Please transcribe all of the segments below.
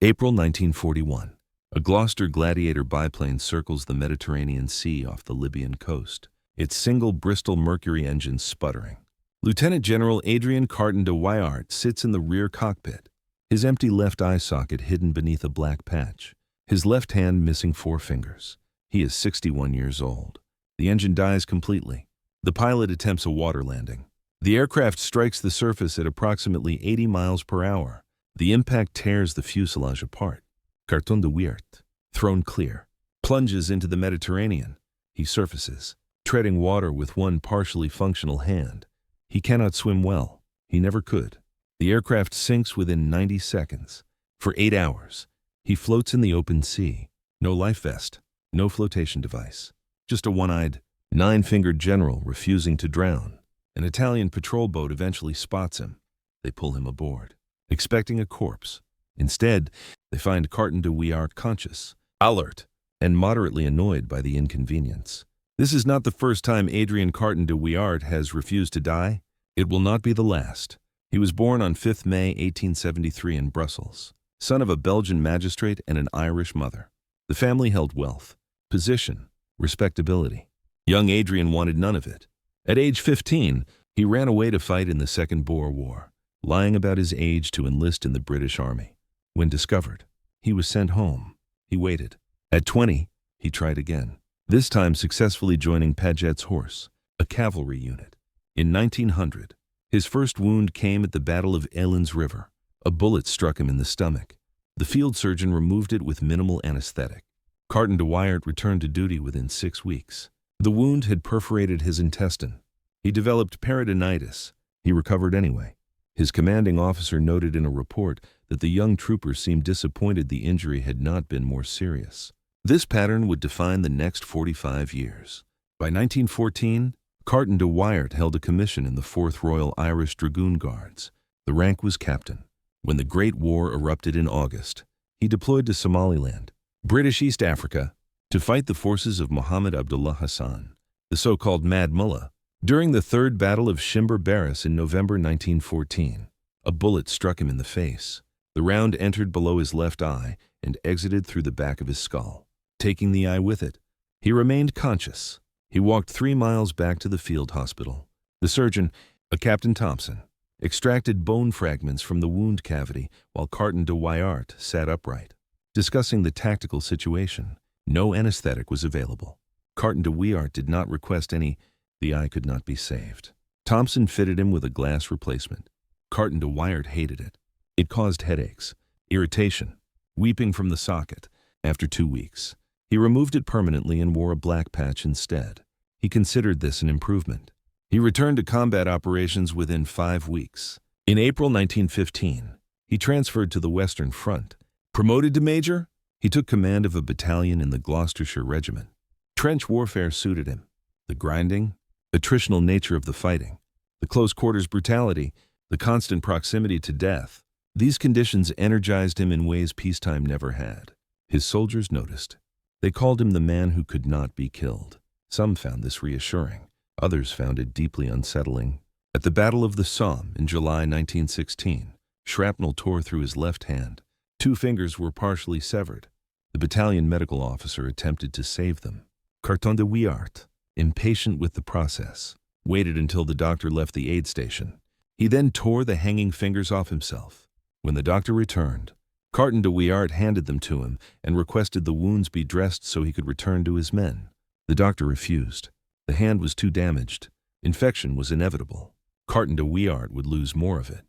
April 1941. A Gloucester Gladiator biplane circles the Mediterranean Sea off the Libyan coast, its single Bristol Mercury engine sputtering. Lieutenant General Adrian Carton de Wiart sits in the rear cockpit, his empty left eye socket hidden beneath a black patch, his left hand missing 4 fingers. He is 61 years old. The engine dies completely. The pilot attempts a water landing. The aircraft strikes the surface at approximately 80 miles per hour. The impact tears the fuselage apart. Carton de Wiart, thrown clear, plunges into the Mediterranean. He surfaces, treading water with one partially functional hand. He cannot swim well. He never could. The aircraft sinks within 90 seconds. For 8 hours, he floats in the open sea. No life vest, no flotation device. Just a one-eyed, 9-fingered general refusing to drown. An Italian patrol boat eventually spots him. They pull him aboard, expecting a corpse. Instead, they find Carton de Wiart conscious, alert, and moderately annoyed by the inconvenience. This is not the first time Adrian Carton de Wiart has refused to die. It will not be the last. He was born on 5 May 1873 in Brussels, son of a Belgian magistrate and an Irish mother. The family held wealth, position, respectability. Young Adrian wanted none of it. At age 15, he ran away to fight in the Second Boer War, lying about his age to enlist in the British Army. When discovered, he was sent home. He waited. At 20, he tried again, this time successfully joining Paget's Horse, a cavalry unit. In 1900, his first wound came at the Battle of Elands River. A bullet struck him in the stomach. The field surgeon removed it with minimal anesthetic. Carton de Wiart returned to duty within 6 weeks. The wound had perforated his intestine. He developed peritonitis. He recovered anyway. His commanding officer noted in a report that the young trooper seemed disappointed the injury had not been more serious. This pattern would define the next 45 years. By 1914, Carton de Wiart held a commission in the 4th Royal Irish Dragoon Guards. The rank was captain. When the Great War erupted in August, he deployed to Somaliland, British East Africa, to fight the forces of Muhammad Abdullah Hassan, the so-called Mad Mullah. During the Third Battle of Shimber Barras in November 1914, a bullet struck him in the face. The round entered below his left eye and exited through the back of his skull, taking the eye with it. He remained conscious. He walked 3 miles back to the field hospital. The surgeon, a Captain Thompson, extracted bone fragments from the wound cavity while Carton de Wiart sat upright, discussing the tactical situation. No anesthetic was available. Carton de Wiart did not request any. The eye could not be saved. Thompson fitted him with a glass replacement. Carton de Wiart hated it. It caused headaches, irritation, weeping from the socket. After 2 weeks, he removed it permanently and wore a black patch instead. He considered this an improvement. He returned to combat operations within 5 weeks. In April 1915, he transferred to the Western Front. Promoted to major, he took command of a battalion in the Gloucestershire Regiment. Trench warfare suited him. The grinding, attritional nature of the fighting, the close-quarters brutality, the constant proximity to death, these conditions energized him in ways peacetime never had. His soldiers noticed. They called him the man who could not be killed. Some found this reassuring. Others found it deeply unsettling. At the Battle of the Somme in July 1916, shrapnel tore through his left hand. 2 fingers were partially severed. The battalion medical officer attempted to save them. Carton de Wiart, impatient with the process, waited until the doctor left the aid station. He then tore the hanging fingers off himself. When the doctor returned, Carton de Wiart handed them to him and requested the wounds be dressed so he could return to his men. The doctor refused. The hand was too damaged. Infection was inevitable. Carton de Wiart would lose more of it.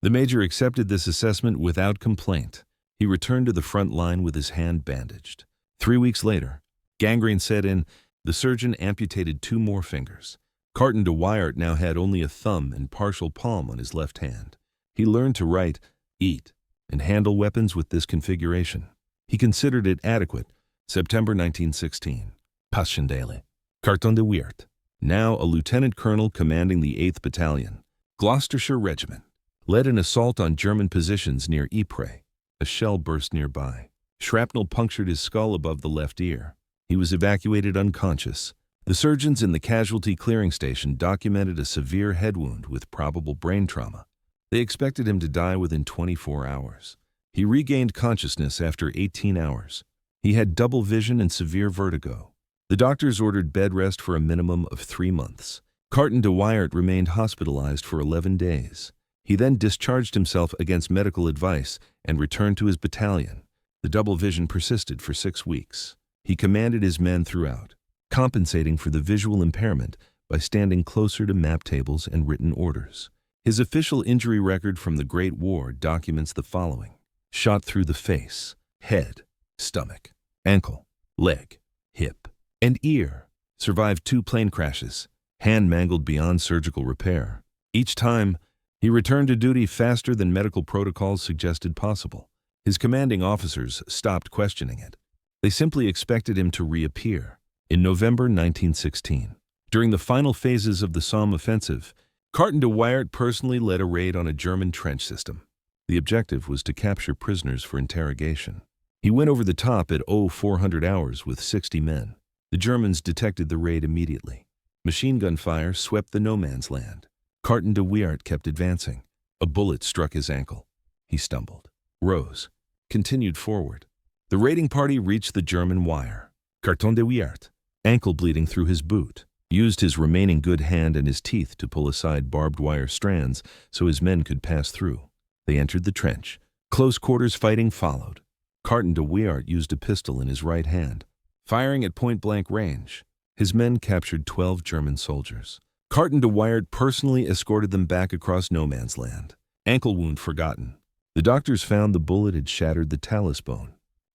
The major accepted this assessment without complaint. He returned to the front line with his hand bandaged. 3 weeks later, gangrene set in. The surgeon amputated 2 more fingers. Carton de Wiart now had only a thumb and partial palm on his left hand. He learned to write, eat, and handle weapons with this configuration. He considered it adequate. September 1916. Passchendaele. Carton de Wiart, now a lieutenant colonel commanding the 8th Battalion, Gloucestershire Regiment, led an assault on German positions near Ypres. A shell burst nearby. Shrapnel punctured his skull above the left ear. He was evacuated unconscious. The surgeons in the casualty clearing station documented a severe head wound with probable brain trauma. They expected him to die within 24 hours. He regained consciousness after 18 hours. He had double vision and severe vertigo. The doctors ordered bed rest for a minimum of 3 months. Carton de Wiart remained hospitalized for 11 days. He then discharged himself against medical advice and returned to his battalion. The double vision persisted for 6 weeks. He commanded his men throughout, compensating for the visual impairment by standing closer to map tables and written orders. His official injury record from the Great War documents the following: shot through the face, head, stomach, ankle, leg, hip, and ear. Survived 2 plane crashes. Hand mangled beyond surgical repair. Each time, he returned to duty faster than medical protocols suggested possible. His commanding officers stopped questioning it. They simply expected him to reappear. In November 1916, during the final phases of the Somme offensive, Carton de Wiart personally led a raid on a German trench system. The objective was to capture prisoners for interrogation. He went over the top at 0400 hours with 60 men. The Germans detected the raid immediately. Machine gun fire swept the no-man's land. Carton de Wiart kept advancing. A bullet struck his ankle. He stumbled, rose, continued forward. The raiding party reached the German wire. Carton de Wiart, ankle bleeding through his boot, used his remaining good hand and his teeth to pull aside barbed wire strands so his men could pass through. They entered the trench. Close quarters fighting followed. Carton de Wiart used a pistol in his right hand, firing at point-blank range. His men captured 12 German soldiers. Carton de Wiart personally escorted them back across no man's land. Ankle wound forgotten. The doctors found the bullet had shattered the talus bone.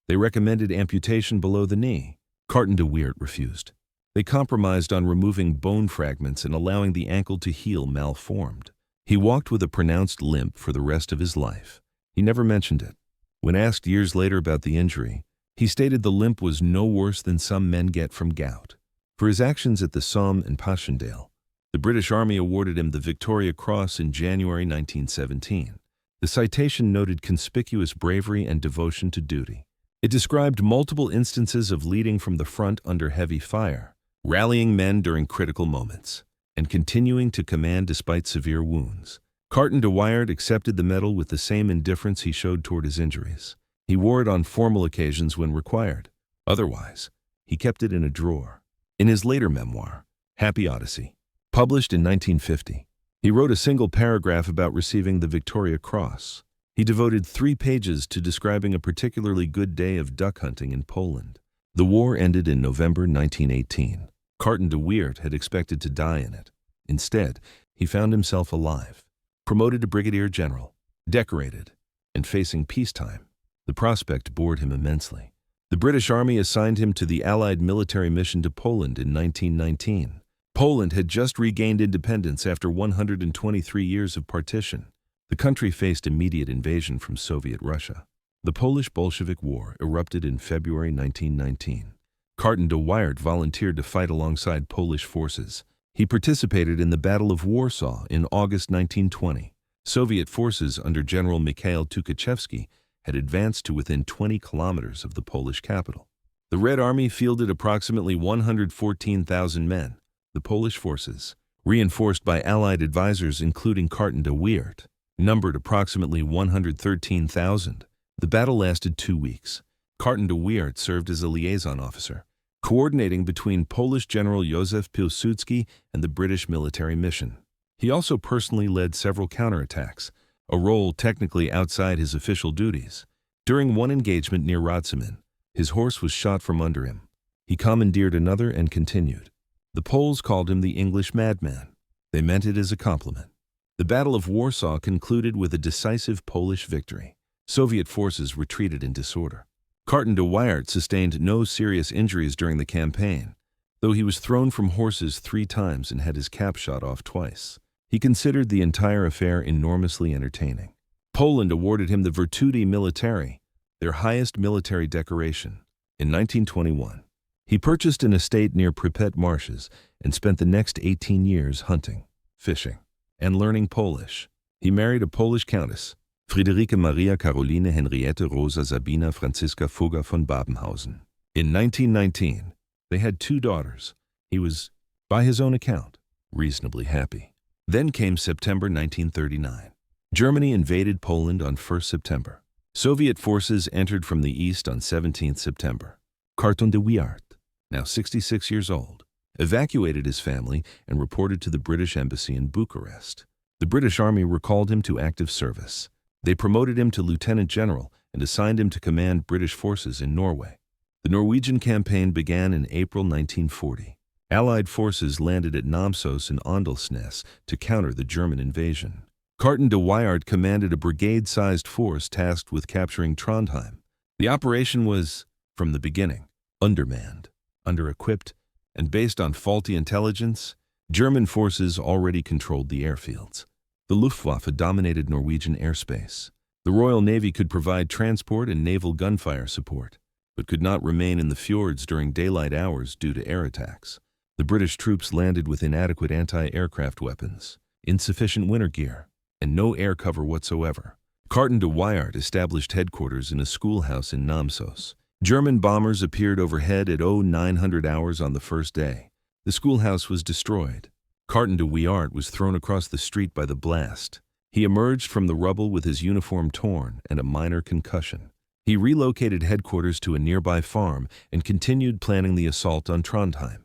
They recommended amputation below the knee. Carton de Wiart refused. They compromised on removing bone fragments and allowing the ankle to heal malformed. He walked with a pronounced limp for the rest of his life. He never mentioned it. When asked years later about the injury, he stated the limp was no worse than some men get from gout. For his actions at the Somme and Passchendaele, the British Army awarded him the Victoria Cross in January 1917. The citation noted conspicuous bravery and devotion to duty. It described multiple instances of leading from the front under heavy fire, rallying men during critical moments, and continuing to command despite severe wounds. Carton de Wiart accepted the medal with the same indifference he showed toward his injuries. He wore it on formal occasions when required. Otherwise, he kept it in a drawer. In his later memoir, Happy Odyssey, published in 1950, he wrote a single paragraph about receiving the Victoria Cross. He devoted 3 pages to describing a particularly good day of duck hunting in Poland. The war ended in November 1918. Carton de Wiart had expected to die in it. Instead, he found himself alive, promoted to brigadier general, decorated, and facing peacetime. The prospect bored him immensely. The British Army assigned him to the Allied military mission to Poland in 1919. Poland had just regained independence after 123 years of partition. The country faced immediate invasion from Soviet Russia. The Polish-Bolshevik War erupted in February 1919. Carton de Wiart volunteered to fight alongside Polish forces. He participated in the Battle of Warsaw in August 1920. Soviet forces under General Mikhail Tukhachevsky had advanced to within 20 kilometers of the Polish capital. The Red Army fielded approximately 114,000 men. The Polish forces, reinforced by Allied advisors including Carton de Wiart, numbered approximately 113,000. The battle lasted 2 weeks. Carton de Wiart served as a liaison officer, coordinating between Polish General Józef Piłsudski and the British military mission. He also personally led several counterattacks, a role technically outside his official duties. During one engagement near Radzymin, his horse was shot from under him. He commandeered another and continued. The Poles called him the English madman. They meant it as a compliment. The Battle of Warsaw concluded with a decisive Polish victory. Soviet forces retreated in disorder. Carton de Wiart sustained no serious injuries during the campaign, though he was thrown from horses 3 times and had his cap shot off twice. He considered the entire affair enormously entertaining. Poland awarded him the Virtuti Militari, their highest military decoration. In 1921, he purchased an estate near Pripet marshes and spent the next 18 years hunting, fishing, and learning Polish. He married a Polish countess, Friederike Maria Caroline Henriette Rosa Sabina Franziska Fugger von Babenhausen. In 1919, they had 2 daughters. He was, by his own account, reasonably happy. Then came September 1939. Germany invaded Poland on 1 September. Soviet forces entered from the east on 17 September. Carton de Wiart, now 66 years old, evacuated his family and reported to the British embassy in Bucharest. The British Army recalled him to active service. They promoted him to lieutenant general and assigned him to command British forces in Norway. The Norwegian campaign began in April 1940. Allied forces landed at Namsos and Åndalsnes to counter the German invasion. Carton de Wiart commanded a brigade-sized force tasked with capturing Trondheim. The operation was, from the beginning, undermanned, under-equipped, and based on faulty intelligence. German forces already controlled the airfields. The Luftwaffe dominated Norwegian airspace. The Royal Navy could provide transport and naval gunfire support, but could not remain in the fjords during daylight hours due to air attacks. The British troops landed with inadequate anti-aircraft weapons, insufficient winter gear, and no air cover whatsoever. Carton de Wiart established headquarters in a schoolhouse in Namsos. German bombers appeared overhead at 0900 hours on the first day. The schoolhouse was destroyed. Carton de Wiart was thrown across the street by the blast. He emerged from the rubble with his uniform torn and a minor concussion. He relocated headquarters to a nearby farm and continued planning the assault on Trondheim.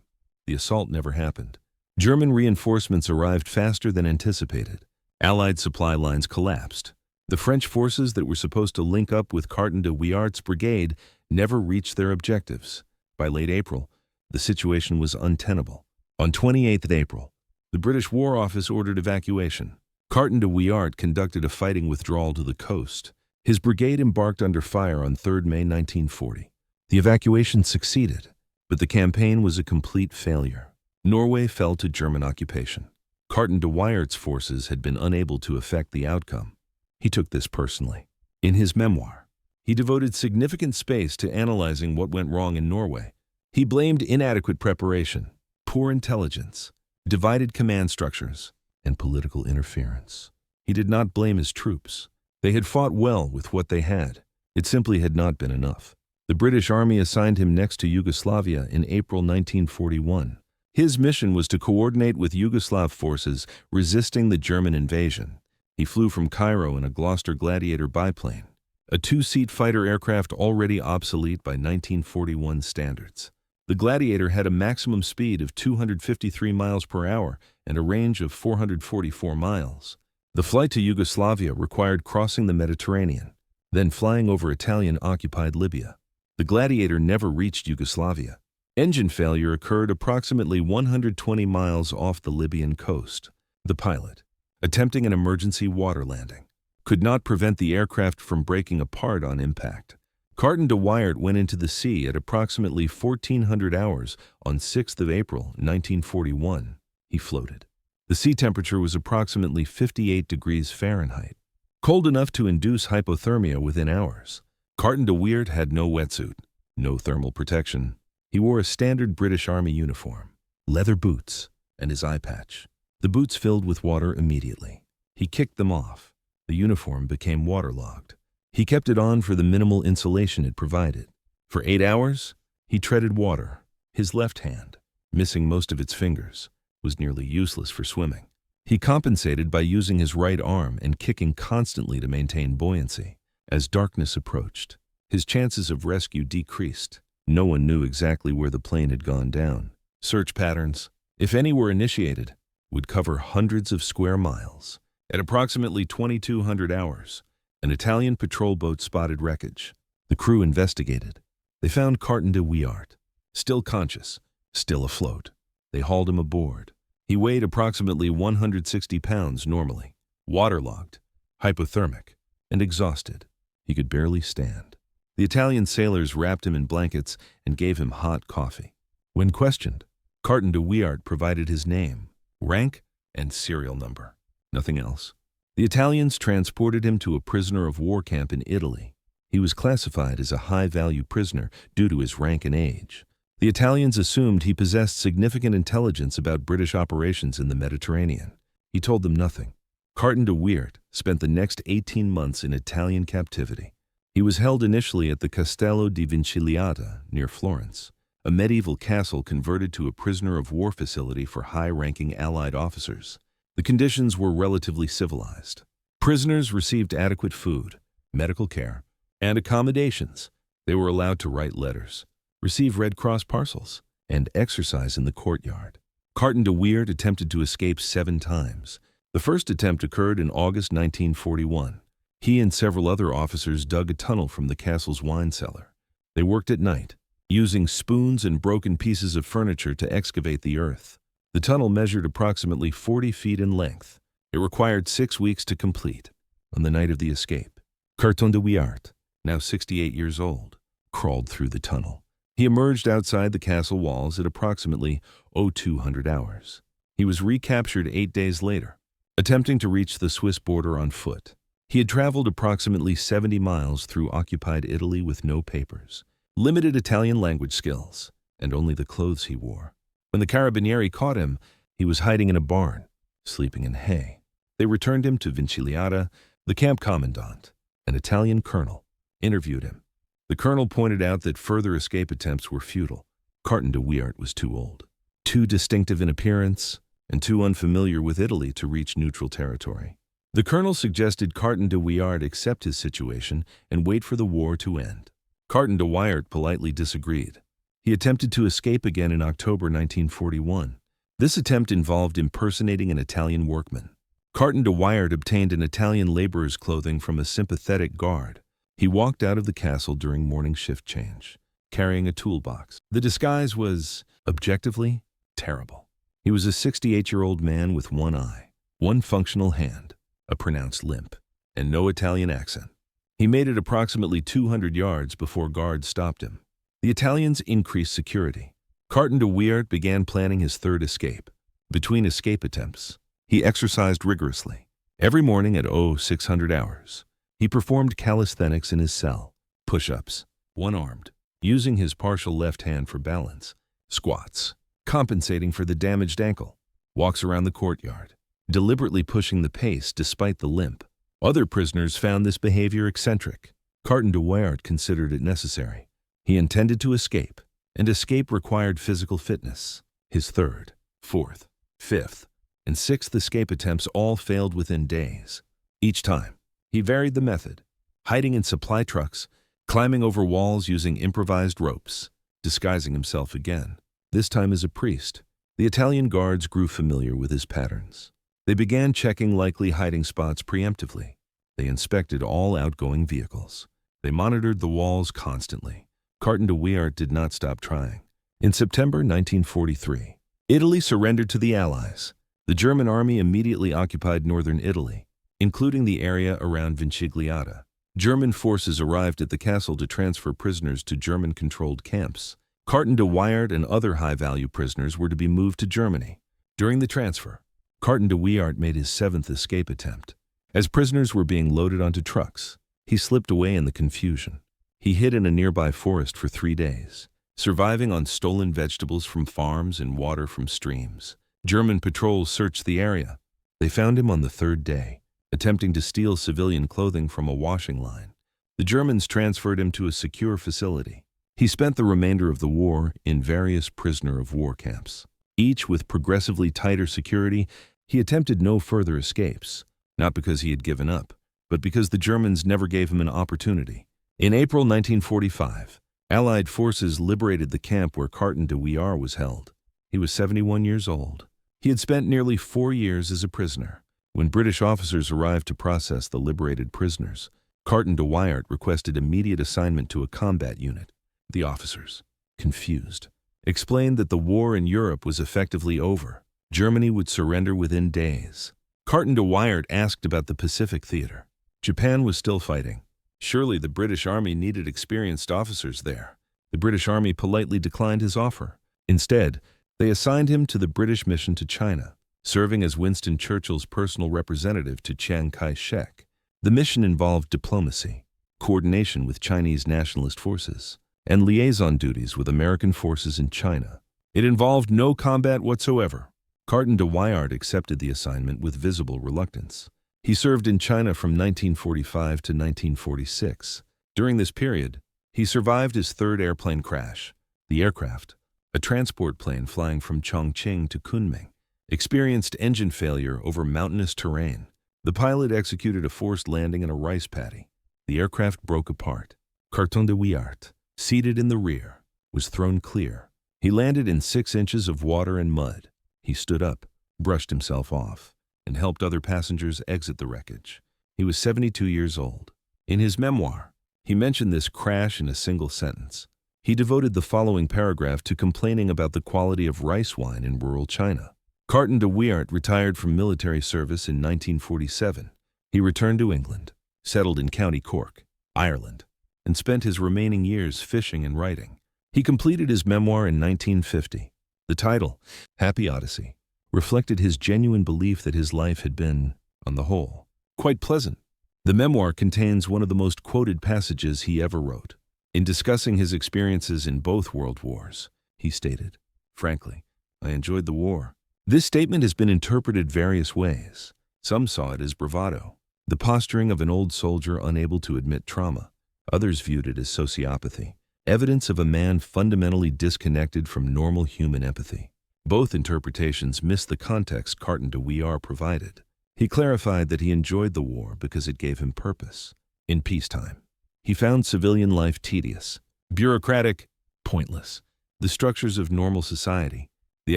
The assault never happened. German reinforcements arrived faster than anticipated. Allied supply lines collapsed. The French forces that were supposed to link up with Carton de Wiart's brigade never reached their objectives. By late April, the situation was untenable. On 28 April, the British War Office ordered evacuation. Carton de Wiart conducted a fighting withdrawal to the coast. His brigade embarked under fire on 3 May 1940. The evacuation succeeded, but the campaign was a complete failure. Norway fell to German occupation. Carton de Wiart's forces had been unable to affect the outcome. He took this personally. In his memoir, he devoted significant space to analyzing what went wrong in Norway. He blamed inadequate preparation, poor intelligence, divided command structures, and political interference. He did not blame his troops. They had fought well with what they had. It simply had not been enough. The British Army assigned him next to Yugoslavia in April 1941. His mission was to coordinate with Yugoslav forces resisting the German invasion. He flew from Cairo in a Gloucester Gladiator biplane, a two-seat fighter aircraft already obsolete by 1941 standards. The Gladiator had a maximum speed of 253 miles per hour and a range of 444 miles. The flight to Yugoslavia required crossing the Mediterranean, then flying over Italian-occupied Libya. The Gladiator never reached Yugoslavia. Engine failure occurred approximately 120 miles off the Libyan coast. The pilot, attempting an emergency water landing, could not prevent the aircraft from breaking apart on impact. Carton de Wiart went into the sea at approximately 1400 hours on 6 April 1941. He floated. The sea temperature was approximately 58 degrees Fahrenheit, cold enough to induce hypothermia within hours. Carton de Wiart had no wetsuit, no thermal protection. He wore a standard British Army uniform, leather boots, and his eye patch. The boots filled with water immediately. He kicked them off. The uniform became waterlogged. He kept it on for the minimal insulation it provided. For 8 hours, he treaded water. His left hand, missing most of its fingers, was nearly useless for swimming. He compensated by using his right arm and kicking constantly to maintain buoyancy. As darkness approached, his chances of rescue decreased. No one knew exactly where the plane had gone down. Search patterns, if any were initiated, would cover hundreds of square miles. At approximately 2200 hours, an Italian patrol boat spotted wreckage. The crew investigated. They found Carton de Wiart, still conscious, still afloat. They hauled him aboard. He weighed approximately 160 pounds normally, waterlogged, hypothermic, and exhausted. He could barely stand. The Italian sailors wrapped him in blankets and gave him hot coffee. When questioned, Carton de Wiart provided his name, rank, and serial number. Nothing else. The Italians transported him to a prisoner of war camp in Italy. He was classified as a high-value prisoner due to his rank and age. The Italians assumed he possessed significant intelligence about British operations in the Mediterranean. He told them nothing. Carton de Wiart spent the next 18 months in Italian captivity. He was held initially at the Castello di Vinciliata near Florence, a medieval castle converted to a prisoner of war facility for high-ranking Allied officers. The conditions were relatively civilized. Prisoners received adequate food, medical care, and accommodations. They were allowed to write letters, receive Red Cross parcels, and exercise in the courtyard. Carton de Wiart attempted to escape 7 times. The first attempt occurred in August 1941. He and several other officers dug a tunnel from the castle's wine cellar. They worked at night, using spoons and broken pieces of furniture to excavate the earth. The tunnel measured approximately 40 feet in length. It required 6 weeks to complete. On the night of the escape, Carton de Wiart, now 68 years old, crawled through the tunnel. He emerged outside the castle walls at approximately 0200 hours. He was recaptured 8 days later, attempting to reach the Swiss border on foot. He had traveled approximately 70 miles through occupied Italy with no papers, limited Italian language skills, and only the clothes he wore. When the Carabinieri caught him, he was hiding in a barn, sleeping in hay. They returned him to Vincigliata. The camp commandant, an Italian colonel, interviewed him. The colonel pointed out that further escape attempts were futile. Carton de Wiart was too old, too distinctive in appearance, and too unfamiliar with Italy to reach neutral territory. The colonel suggested Carton de Wiart accept his situation and wait for the war to end. Carton de Wiart politely disagreed. He attempted to escape again in October 1941. This attempt involved impersonating an Italian workman. Carton de Wiart obtained an Italian laborer's clothing from a sympathetic guard. He walked out of the castle during morning shift change, carrying a toolbox. The disguise was, objectively, terrible. He was a 68-year-old man with one eye, one functional hand, a pronounced limp, and no Italian accent. He made it approximately 200 yards before guards stopped him. The Italians increased security. Carton de Wiart began planning his third escape. Between escape attempts, he exercised rigorously. Every morning at 0600 hours, he performed calisthenics in his cell, push-ups, one-armed, using his partial left hand for balance, squats, compensating for the damaged ankle, walks around the courtyard, deliberately pushing the pace despite the limp. Other prisoners found this behavior eccentric. Carton de Wiart considered it necessary. He intended to escape, and escape required physical fitness. His third, fourth, fifth, and sixth escape attempts all failed within days. Each time, he varied the method, hiding in supply trucks, climbing over walls using improvised ropes, disguising himself again, this time as a priest. The Italian guards grew familiar with his patterns. They began checking likely hiding spots preemptively. They inspected all outgoing vehicles. They monitored the walls constantly. Carton de Wiart did not stop trying. In September 1943, Italy surrendered to the Allies. The German army immediately occupied northern Italy, including the area around Vincigliata. German forces arrived at the castle to transfer prisoners to German-controlled camps. Carton de Wiart and other high-value prisoners were to be moved to Germany. During the transfer, Carton de Wiart made his 7th escape attempt. As prisoners were being loaded onto trucks, he slipped away in the confusion. He hid in a nearby forest for 3 days, surviving on stolen vegetables from farms and water from streams. German patrols searched the area. They found him on the 3rd day, attempting to steal civilian clothing from a washing line. The Germans transferred him to a secure facility. He spent the remainder of the war in various prisoner of war camps. Each with progressively tighter security, he attempted no further escapes, not because he had given up, but because the Germans never gave him an opportunity. In April 1945, Allied forces liberated the camp where Carton de Wiart was held. He was 71 years old. He had spent nearly 4 years as a prisoner. When British officers arrived to process the liberated prisoners, Carton de Wiart requested immediate assignment to a combat unit. The officers, confused, explained that the war in Europe was effectively over. Germany would surrender within days. Carton de Wiart asked about the Pacific Theater. Japan was still fighting. Surely the British Army needed experienced officers there. The British Army politely declined his offer. Instead, they assigned him to the British mission to China, serving as Winston Churchill's personal representative to Chiang Kai-shek. The mission involved diplomacy, coordination with Chinese nationalist forces, and liaison duties with American forces in China. It involved no combat whatsoever. Carton de Wiart accepted the assignment with visible reluctance. He served in China from 1945 to 1946. During this period, he survived his 3rd airplane crash. The aircraft, a transport plane flying from Chongqing to Kunming, experienced engine failure over mountainous terrain. The pilot executed a forced landing in a rice paddy. The aircraft broke apart. Carton de Wiart, seated in the rear, was thrown clear. He landed in 6 inches of water and mud. He stood up, brushed himself off, and helped other passengers exit the wreckage. He was 72 years old. In his memoir, he mentioned this crash in a single sentence. He devoted the following paragraph to complaining about the quality of rice wine in rural China. Carton de Wiart retired from military service in 1947. He returned to England, settled in County Cork, Ireland, and spent his remaining years fishing and writing. He completed his memoir in 1950. The title, Happy Odyssey, reflected his genuine belief that his life had been, on the whole, quite pleasant. The memoir contains one of the most quoted passages he ever wrote. In discussing his experiences in both world wars, he stated, "Frankly, I enjoyed the war." This statement has been interpreted various ways. Some saw it as bravado, the posturing of an old soldier unable to admit trauma. Others viewed it as sociopathy, evidence of a man fundamentally disconnected from normal human empathy. Both interpretations miss the context Carton de Wiart provided. He clarified that he enjoyed the war because it gave him purpose. In peacetime, he found civilian life tedious, bureaucratic, pointless. The structures of normal society, the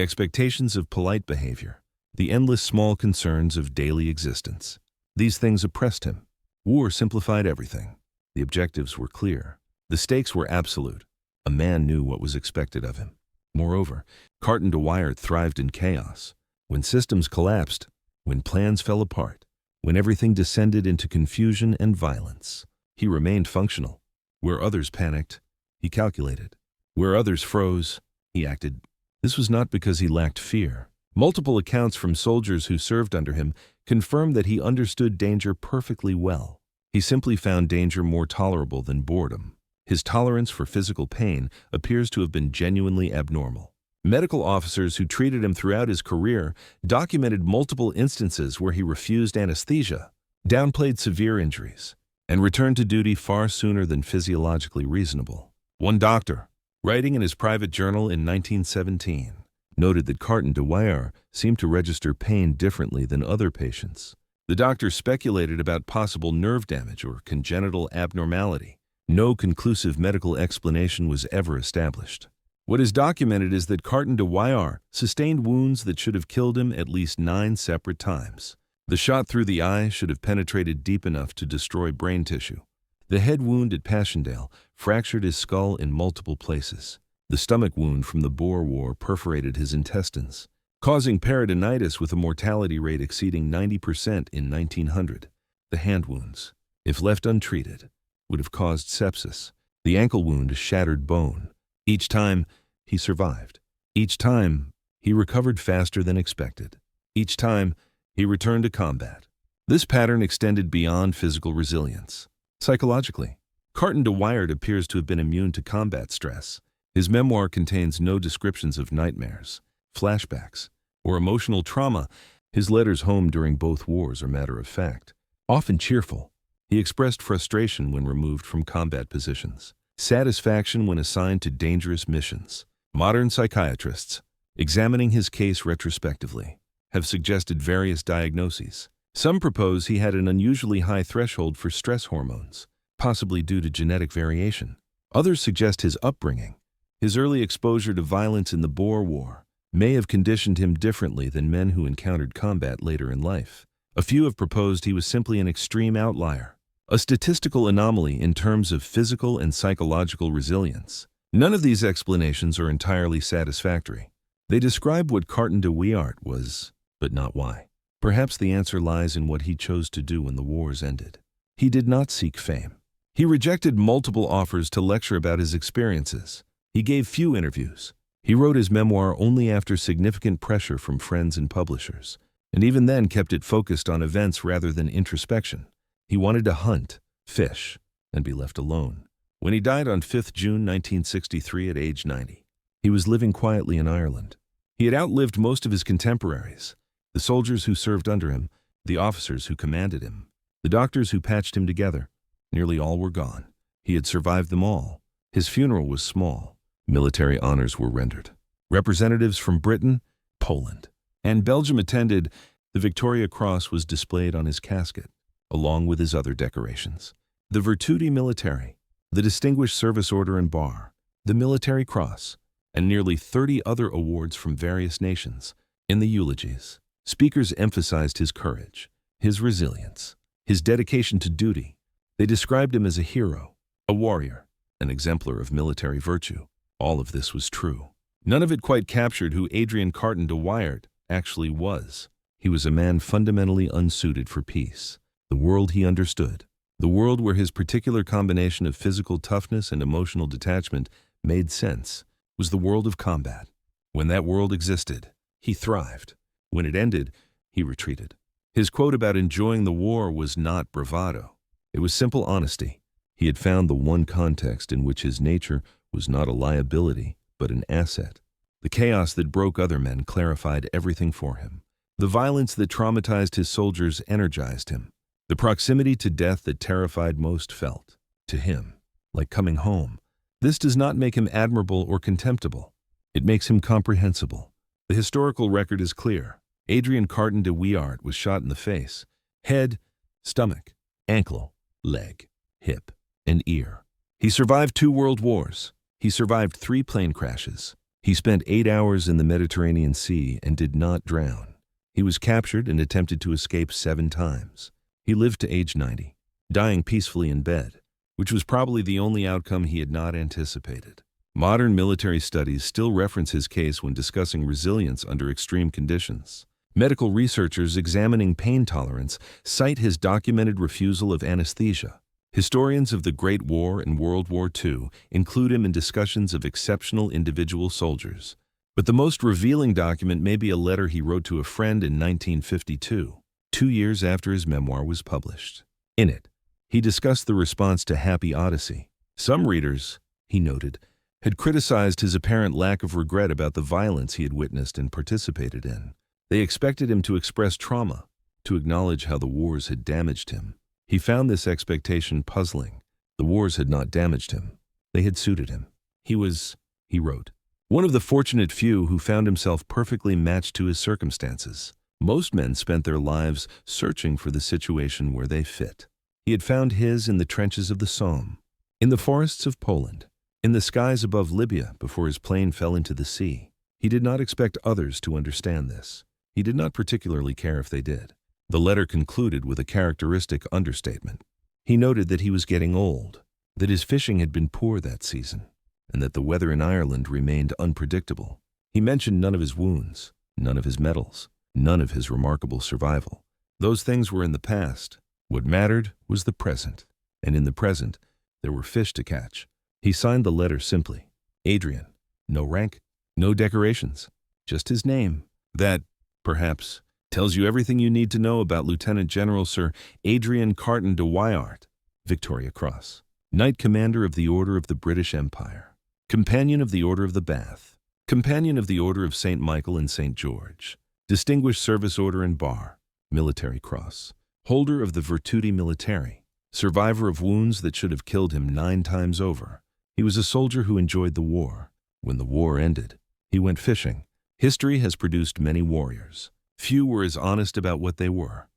expectations of polite behavior, the endless small concerns of daily existence. These things oppressed him. War simplified everything. The objectives were clear. The stakes were absolute. A man knew what was expected of him. Moreover, Carton de Wiart thrived in chaos. When systems collapsed, when plans fell apart, when everything descended into confusion and violence, he remained functional. Where others panicked, he calculated. Where others froze, he acted. This was not because he lacked fear. Multiple accounts from soldiers who served under him confirm that he understood danger perfectly well. He simply found danger more tolerable than boredom. His tolerance for physical pain appears to have been genuinely abnormal. Medical officers who treated him throughout his career documented multiple instances where he refused anesthesia, downplayed severe injuries, and returned to duty far sooner than physiologically reasonable. One doctor, writing in his private journal in 1917, noted that Carton de Wiart seemed to register pain differently than other patients. The doctor speculated about possible nerve damage or congenital abnormality. No conclusive medical explanation was ever established. What is documented is that Carton de Wiart sustained wounds that should have killed him at least 9 separate times. The shot through the eye should have penetrated deep enough to destroy brain tissue. The head wound at Passchendaele fractured his skull in multiple places. The stomach wound from the Boer War perforated his intestines, causing peritonitis with a mortality rate exceeding 90% in 1900. The hand wounds, if left untreated, would have caused sepsis. The ankle wound shattered bone. Each time, he survived. Each time, he recovered faster than expected. Each time, he returned to combat. This pattern extended beyond physical resilience. Psychologically, Carton de Wiart appears to have been immune to combat stress. His memoir contains no descriptions of nightmares, flashbacks, or emotional trauma. His letters home during both wars are matter of fact, often cheerful. He expressed frustration when removed from combat positions, satisfaction when assigned to dangerous missions. Modern psychiatrists, examining his case retrospectively, have suggested various diagnoses. Some propose he had an unusually high threshold for stress hormones, possibly due to genetic variation. Others suggest his upbringing. His early exposure to violence in the Boer War may have conditioned him differently than men who encountered combat later in life. A few have proposed he was simply an extreme outlier, a statistical anomaly in terms of physical and psychological resilience. None of these explanations are entirely satisfactory. They describe what Carton de Wiart was, but not why. Perhaps the answer lies in what he chose to do when the wars ended. He did not seek fame. He rejected multiple offers to lecture about his experiences. He gave few interviews. He wrote his memoir only after significant pressure from friends and publishers, and even then kept it focused on events rather than introspection. He wanted to hunt, fish, and be left alone. When he died on 5 June 1963 at age 90, he was living quietly in Ireland. He had outlived most of his contemporaries, the soldiers who served under him, the officers who commanded him, the doctors who patched him together. Nearly all were gone. He had survived them all. His funeral was small. Military honors were rendered. Representatives from Britain, Poland, and Belgium attended. The Victoria Cross was displayed on his casket, along with his other decorations. the Virtuti Militari, the Distinguished Service Order and Bar, the Military Cross, and nearly 30 other awards from various nations. In the eulogies, speakers emphasized his courage, his resilience, his dedication to duty. They described him as a hero, a warrior, an exemplar of military virtue. All of this was true. None of it quite captured who Adrian Carton de Wiart actually was. He was a man fundamentally unsuited for peace. The world he understood, the world where his particular combination of physical toughness and emotional detachment made sense, was the world of combat. When that world existed, he thrived. When it ended, he retreated. His quote about enjoying the war was not bravado. It was simple honesty. He had found the one context in which his nature was not a liability, but an asset. The chaos that broke other men clarified everything for him. The violence that traumatized his soldiers energized him. The proximity to death that terrified most felt, to him, like coming home. This does not make him admirable or contemptible. It makes him comprehensible. The historical record is clear. Adrian Carton de Wiart was shot in the face, head, stomach, ankle, leg, hip, and ear. He survived 2 world wars. He survived 3 plane crashes. He spent 8 hours in the Mediterranean Sea and did not drown. He was captured and attempted to escape 7 times. He lived to age 90, dying peacefully in bed, which was probably the only outcome he had not anticipated. Modern military studies still reference his case when discussing resilience under extreme conditions. Medical researchers examining pain tolerance cite his documented refusal of anesthesia. Historians of the Great War and World War II include him in discussions of exceptional individual soldiers. But the most revealing document may be a letter he wrote to a friend in 1952, 2 years after his memoir was published. In it, he discussed the response to Happy Odyssey. Some readers, he noted, had criticized his apparent lack of regret about the violence he had witnessed and participated in. They expected him to express trauma, to acknowledge how the wars had damaged him. He found this expectation puzzling. The wars had not damaged him. They had suited him. He was, he wrote, one of the fortunate few who found himself perfectly matched to his circumstances. Most men spent their lives searching for the situation where they fit. He had found his in the trenches of the Somme, in the forests of Poland, in the skies above Libya before his plane fell into the sea. He did not expect others to understand this. He did not particularly care if they did. The letter concluded with a characteristic understatement. He noted that he was getting old, that his fishing had been poor that season, and that the weather in Ireland remained unpredictable. He mentioned none of his wounds, none of his medals, none of his remarkable survival. Those things were in the past. What mattered was the present, and in the present, there were fish to catch. He signed the letter simply, Adrian. No rank, no decorations, just his name. That, perhaps, tells you everything you need to know about Lieutenant General Sir Adrian Carton de Wiart, Victoria Cross, Knight Commander of the Order of the British Empire, Companion of the Order of the Bath, Companion of the Order of St. Michael and St. George, Distinguished Service Order and Bar, Military Cross, Holder of the Virtuti Militari, survivor of wounds that should have killed him 9 times over. He was a soldier who enjoyed the war. When the war ended, he went fishing. History has produced many warriors. Few were as honest about what they were.